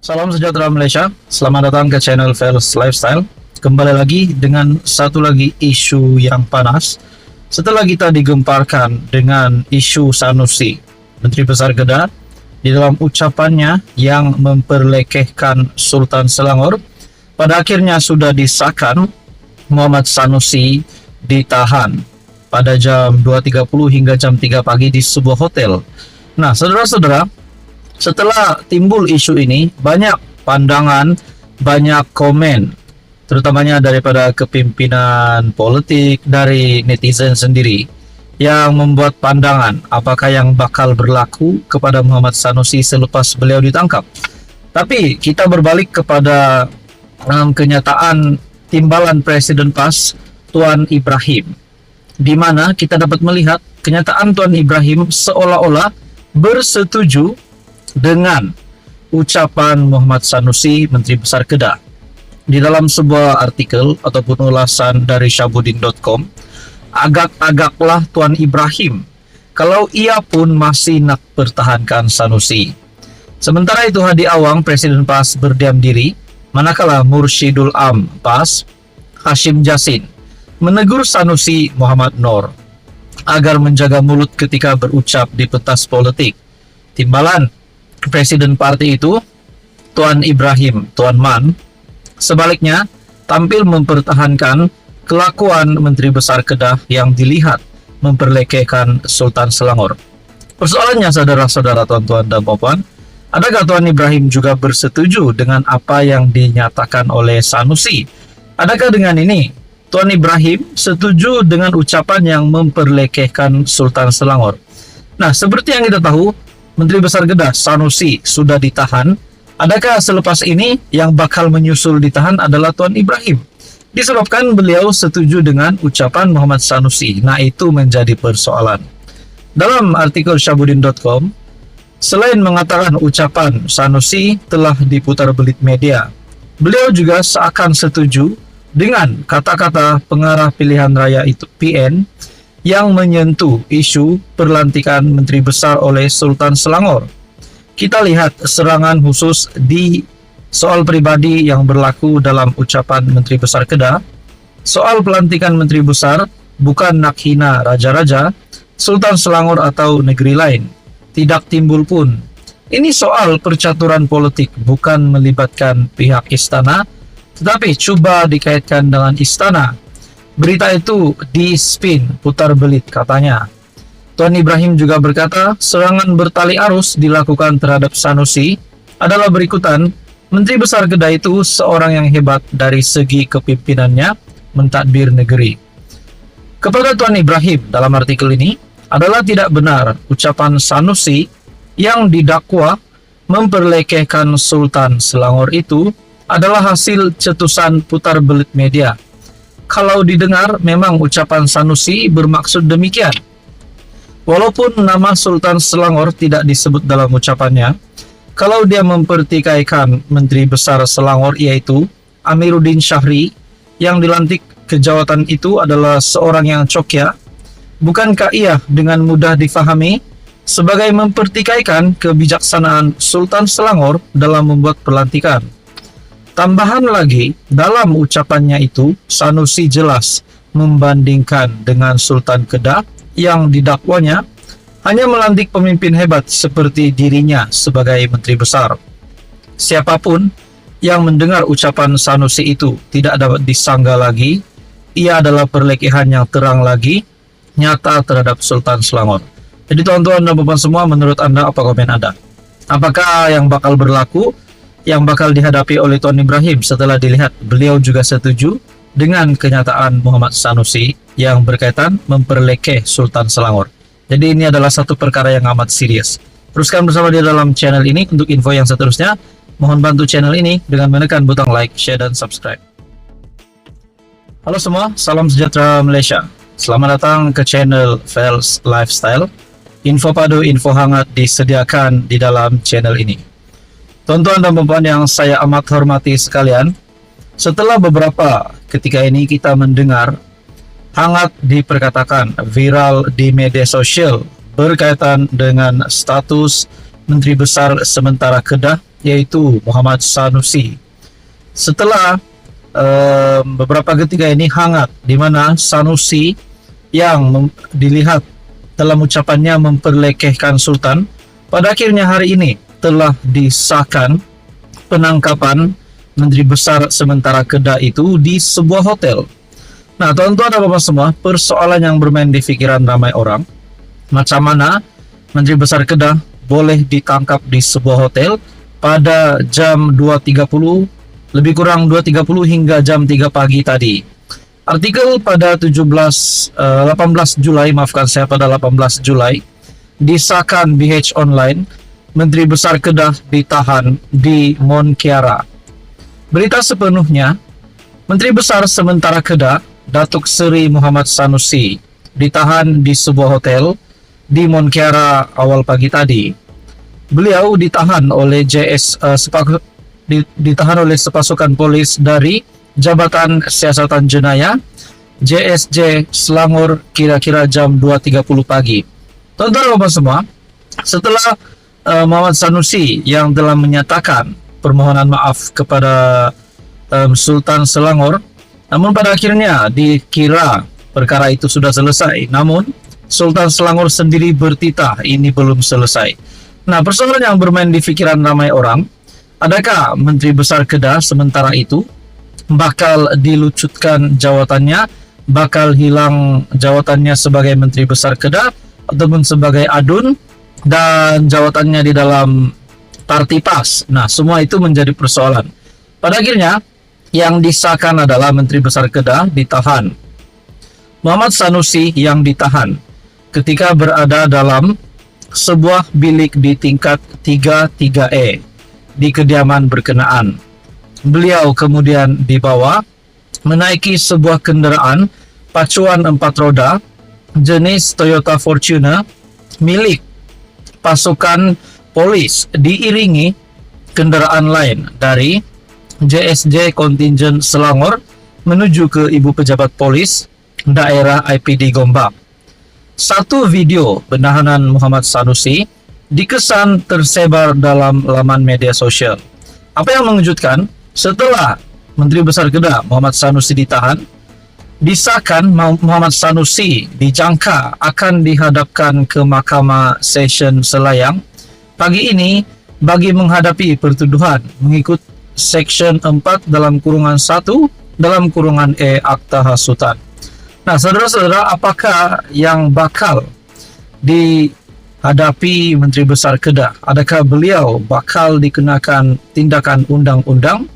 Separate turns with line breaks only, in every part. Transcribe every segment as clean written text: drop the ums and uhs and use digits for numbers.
Salam sejahtera Malaysia, selamat datang ke channel Fels Lifestyle. Kembali lagi dengan satu lagi isu yang panas. Setelah kita digemparkan dengan isu Sanusi, Menteri Besar Kedah, di dalam ucapannya yang memperlekehkan Sultan Selangor, pada akhirnya sudah disahkan Muhammad Sanusi ditahan pada jam 2.30 hingga jam 3 pagi di sebuah hotel. Nah, saudara-saudara, setelah timbul isu ini, banyak pandangan, banyak komen, terutamanya daripada kepimpinan politik, dari netizen sendiri, yang membuat pandangan apakah yang bakal berlaku kepada Muhammad Sanusi selepas beliau ditangkap. Tapi kita berbalik kepada kenyataan timbalan Presiden PAS, Tuan Ibrahim, di mana kita dapat melihat kenyataan Tuan Ibrahim seolah-olah bersetuju dengan ucapan Muhammad Sanusi, Menteri Besar Kedah. Di dalam sebuah artikel ataupun ulasan dari Syahbudin.com, agak-agaklah Tuan Ibrahim kalau ia pun masih nak pertahankan Sanusi. Sementara itu Hadi Awang, Presiden PAS, berdiam diri, manakala Mursyidul Am PAS, Hashim Jasin, menegur Sanusi Muhammad Noor agar menjaga mulut ketika berucap di pentas politik. Timbalan Presiden parti itu, Tuan Ibrahim, Tuan Man, sebaliknya tampil mempertahankan kelakuan Menteri Besar Kedah yang dilihat memperlekehkan Sultan Selangor. Persoalannya, saudara-saudara, tuan-tuan dan puan, adakah Tuan Ibrahim juga bersetuju dengan apa yang dinyatakan oleh Sanusi? Adakah dengan ini Tuan Ibrahim setuju dengan ucapan yang memperlekehkan Sultan Selangor? Nah, seperti yang kita tahu, Menteri Besar Kedah Sanusi sudah ditahan. Adakah selepas ini yang bakal menyusul ditahan adalah Tuan Ibrahim? Disebabkan beliau setuju dengan ucapan Muhammad Sanusi. Nah, itu menjadi persoalan. Dalam artikel Syahbudin.com, selain mengatakan ucapan Sanusi telah diputar belit media, beliau juga seakan setuju dengan kata-kata pengarah pilihan raya itu PN yang menyentuh isu perlantikan Menteri Besar oleh Sultan Selangor. Kita lihat serangan khusus di soal pribadi yang berlaku dalam ucapan Menteri Besar Kedah. Soal pelantikan Menteri Besar bukan nak hina raja-raja, Sultan Selangor atau negeri lain. Tidak timbul pun. Ini soal percaturan politik, bukan melibatkan pihak istana, tetapi coba dikaitkan dengan istana. Berita itu di-spin, putar belit katanya. Tuan Ibrahim juga berkata, serangan bertali arus dilakukan terhadap Sanusi adalah berikutan. Menteri Besar Kedah itu seorang yang hebat dari segi kepimpinannya mentadbir negeri. Kepada Tuan Ibrahim dalam artikel ini, adalah tidak benar ucapan Sanusi yang didakwa memperlekehkan Sultan Selangor itu adalah hasil cetusan putar belit media. Kalau didengar, memang ucapan Sanusi bermaksud demikian. Walaupun nama Sultan Selangor tidak disebut dalam ucapannya, kalau dia mempertikaikan Menteri Besar Selangor yaitu Amiruddin Syahri yang dilantik ke jawatan itu adalah seorang yang cokya, bukankah ia dengan mudah difahami sebagai mempertikaikan kebijaksanaan Sultan Selangor dalam membuat pelantikan? Tambahan lagi, dalam ucapannya itu, Sanusi jelas membandingkan dengan Sultan Kedah yang didakwanya hanya melantik pemimpin hebat seperti dirinya sebagai Menteri Besar. Siapapun yang mendengar ucapan Sanusi itu tidak dapat disangga lagi, ia adalah perlekehan yang terang lagi, nyata terhadap Sultan Selangor. Jadi tuan-tuan dan puan semua, menurut Anda apa komen Anda? Apakah yang bakal berlaku, yang bakal dihadapi oleh Tuan Ibrahim setelah dilihat beliau juga setuju dengan kenyataan Muhammad Sanusi yang berkaitan memperlekeh Sultan Selangor? Jadi ini adalah satu perkara yang amat serius. Teruskan bersama dia dalam channel ini untuk info yang seterusnya. Mohon bantu channel ini dengan menekan butang like, share, dan subscribe. Halo semua, salam sejahtera Malaysia. Selamat datang ke channel Fels Lifestyle. Info padu, info hangat disediakan di dalam channel ini. Tuan-tuan dan puan yang saya amat hormati sekalian, setelah beberapa ketika ini kita mendengar hangat diperkatakan viral di media sosial berkaitan dengan status Menteri Besar sementara Kedah yaitu Muhammad Sanusi. Setelah beberapa ketika ini hangat, di mana Sanusi yang dilihat dalam ucapannya memperlekehkan Sultan, pada akhirnya hari ini telah disahkan penangkapan Menteri Besar sementara Kedah itu di sebuah hotel. Nah, tuan-tuan dan bapak semua, persoalan yang bermain di pikiran ramai orang, macam mana Menteri Besar Kedah boleh ditangkap di sebuah hotel pada jam 2.30, lebih kurang 2.30 hingga jam 3 pagi tadi. Artikel pada 18 Julai, maafkan saya, pada 18 Julai, disahkan BH Online, Menteri Besar Kedah ditahan di Mont Kiara. Berita sepenuhnya, Menteri Besar sementara Kedah, Datuk Seri Muhammad Sanusi, ditahan di sebuah hotel di Mont Kiara awal pagi tadi. Beliau ditahan oleh ditahan oleh sepasukan polis dari Jabatan Siasatan Jenayah JSJ Selangor kira-kira jam 2.30 pagi. Tuan-tuan dan bapak semua, setelah Muhammad Sanusi yang telah menyatakan permohonan maaf kepada Sultan Selangor, namun pada akhirnya dikira perkara itu sudah selesai. Namun Sultan Selangor sendiri bertitah ini belum selesai. Nah, persoalan yang bermain di pikiran ramai orang, adakah Menteri Besar Kedah sementara itu bakal dilucutkan jawatannya, bakal hilang jawatannya sebagai Menteri Besar Kedah, ataupun sebagai adun, dan jawatannya di dalam Tartipas. Nah, semua itu menjadi persoalan. Pada akhirnya, yang disahkan adalah Menteri Besar Kedah ditahan. Muhammad Sanusi yang ditahan ketika berada dalam sebuah bilik di tingkat 33E di kediaman berkenaan. Beliau kemudian dibawa menaiki sebuah kenderaan pacuan 4 roda jenis Toyota Fortuner milik pasukan polis, diiringi kenderaan lain dari JSJ Kontingen Selangor menuju ke Ibu Pejabat Polis Daerah IPD Gombak. Satu video penahanan Muhammad Sanusi dikesan tersebar dalam laman media sosial. Apa yang mengejutkan, setelah Menteri Besar Kedah Muhammad Sanusi ditahan, disahkan Muhammad Sanusi dijangka akan dihadapkan ke Mahkamah Session Selayang pagi ini bagi menghadapi pertuduhan mengikut Section 4 dalam kurungan 1 dalam kurungan E Akta Hasutan. Nah, saudara-saudara, apakah yang bakal dihadapi Menteri Besar Kedah? Adakah beliau bakal dikenakan tindakan undang-undang,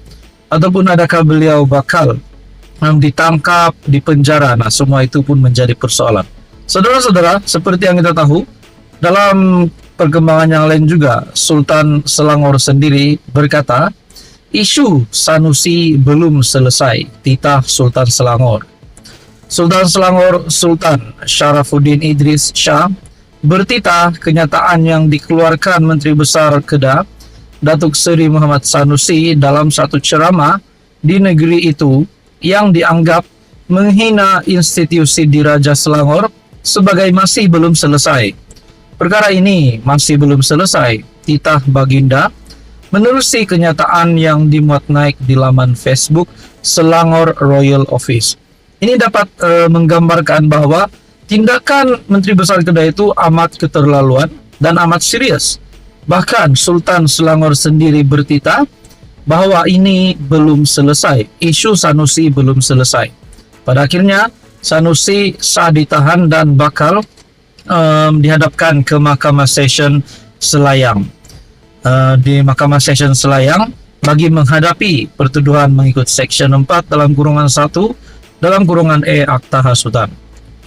ataupun adakah beliau bakal ditangkap, dipenjara? Nah, semua itu pun menjadi persoalan. Saudara-saudara, seperti yang kita tahu, dalam perkembangan yang lain juga, Sultan Selangor sendiri berkata, isu Sanusi belum selesai, titah Sultan Selangor. Sultan Selangor Sultan Syarafuddin Idris Shah bertitah kenyataan yang dikeluarkan Menteri Besar Kedah Datuk Seri Muhammad Sanusi dalam satu ceramah di negeri itu yang dianggap menghina institusi Diraja Selangor sebagai masih belum selesai. Perkara ini masih belum selesai, titah Baginda menerusi kenyataan yang dimuat naik di laman Facebook Selangor Royal Office. Ini dapat menggambarkan bahwa tindakan Menteri Besar Kedah itu amat keterlaluan dan amat serius. Bahkan Sultan Selangor sendiri bertitah bahwa ini belum selesai, isu Sanusi belum selesai. Pada akhirnya Sanusi sah ditahan dan bakal dihadapkan ke Mahkamah Session Selayang. Di Mahkamah Session Selayang bagi menghadapi pertuduhan mengikut Section 4 dalam kurungan 1 dalam kurungan E Akta Hasutan.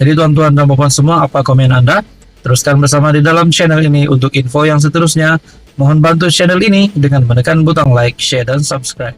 Jadi tuan-tuan dan bapak semua, apa komen Anda? Teruskan bersama di dalam channel ini untuk info yang seterusnya. Mohon bantu channel ini dengan menekan butang like, share, dan subscribe.